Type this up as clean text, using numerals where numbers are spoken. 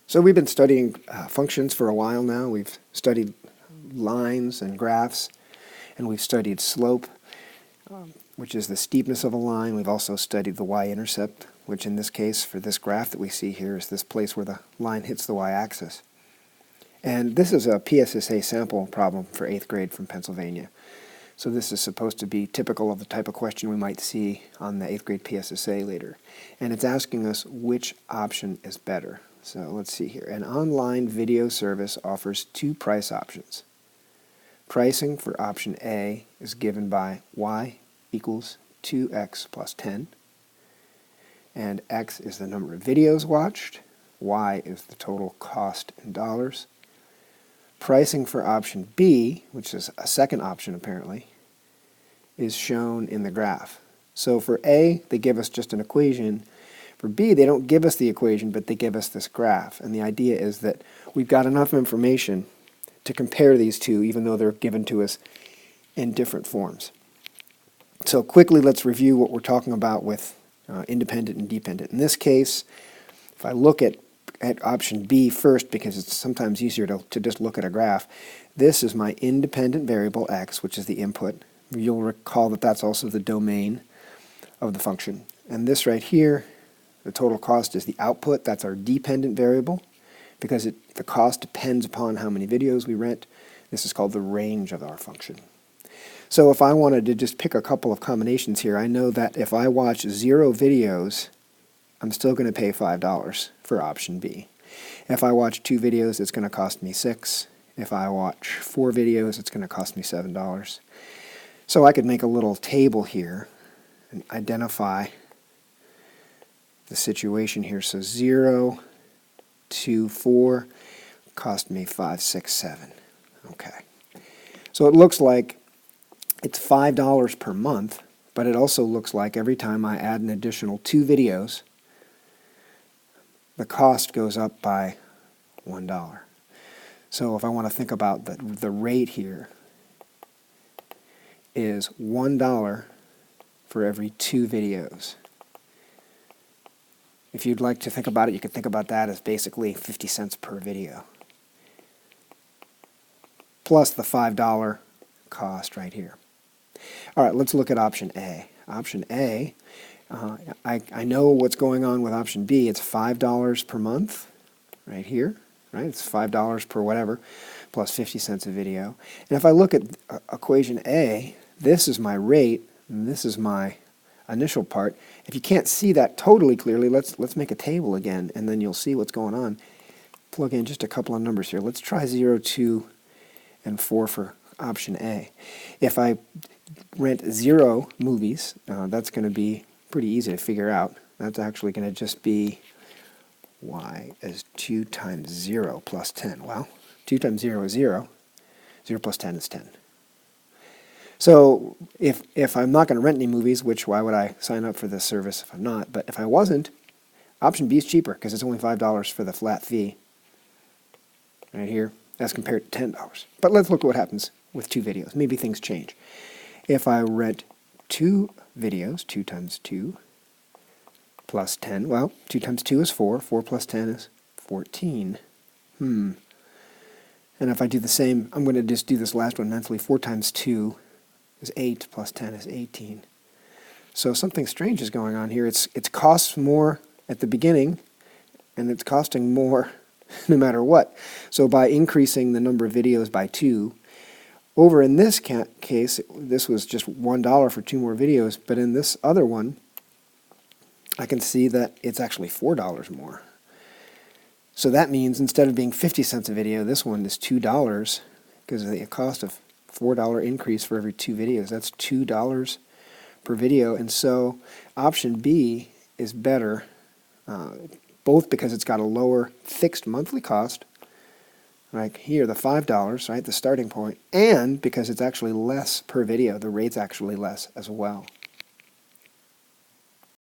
So we've been studying functions for a while now. We've studied lines and graphs, and we've studied slope, which is the steepness of a line. We've also studied the y-intercept, which in this case, for this graph that we see here, is this place where the line hits the y-axis. And this is a PSSA sample problem for 8th grade from Pennsylvania. So this is supposed to be typical of the type of question we might see on the 8th grade PSSA later. And it's asking us which option is better. So let's see here. An online video service offers two price options. Pricing for option A is given by y equals 2x plus 10. And x is the number of videos watched. Y is the total cost in dollars. Pricing for option B, which is a second option apparently, is shown in the graph. So for A, they give us just an equation. For B, they don't give us the equation, but they give us this graph. And the idea is that we've got enough information to compare these two, even though they're given to us in different forms. So quickly, let's review what we're talking about with independent and dependent. In this case, if I look at option B first, because it's sometimes easier to just look at a graph, this is my independent variable x, which is the input. You'll recall that that's also the domain of the function. And this right here, the total cost, is the output. That's our dependent variable, because the cost depends upon how many videos we rent. This is called the range of our function. So if I wanted to just pick a couple of combinations here, I know that if I watch 0 videos, I'm still going to pay $5 for option B. If I watch 2 videos, it's going to cost me $6. If I watch 4 videos, it's going to cost me $7. So I could make a little table here and identify the situation here. So 0 to 4 cost me 5, 6, 7. Okay. So it looks like it's $5 per month, but it also looks like every time I add an additional 2 videos, the cost goes up by $1. So if I want to think about the rate here is $1 for every 2 videos. If you'd like to think about it, you could think about that as basically 50 cents per video, plus the $5 cost right here. All right, let's look at option A. Option A, I know what's going on with option B. It's $5 per month, right here, right? It's $5 per whatever, plus 50 cents a video. And if I look at equation A, this is my rate, and this is my initial part. If you can't see that totally clearly, let's make a table again, and then you'll see what's going on. Plug in just a couple of numbers here. Let's try 0, 2, and 4 for option A. If I rent 0 movies, that's going to be pretty easy to figure out. That's actually going to just be y is 2 times 0 plus 10. Well, 2 times 0 is 0. 0 plus 10 is 10. So if I'm not going to rent any movies, which why would I sign up for this service if I'm not? But if I wasn't, option B is cheaper because it's only $5 for the flat fee right here as compared to $10. But let's look at what happens with 2 videos. Maybe things change. If I rent 2 videos, 2 times 2 plus 10, well, 2 times 2 is 4. 4 plus 10 is 14. And if I do the same, I'm going to just do this last one mentally. 4 times 2 is 8, plus 10 is 18. So something strange is going on here. It costs more at the beginning, and it's costing more no matter what. So by increasing the number of videos by 2, over in this case, this was just $1 for 2 more videos, but in this other one, I can see that it's actually $4 more. So that means instead of being 50 cents a video, this one is $2 because of the cost of $4 increase for every 2 videos. That's $2 per video. And so option B is better, both because it's got a lower fixed monthly cost, like here, the $5, right, the starting point, and because it's actually less per video. The rate's actually less as well.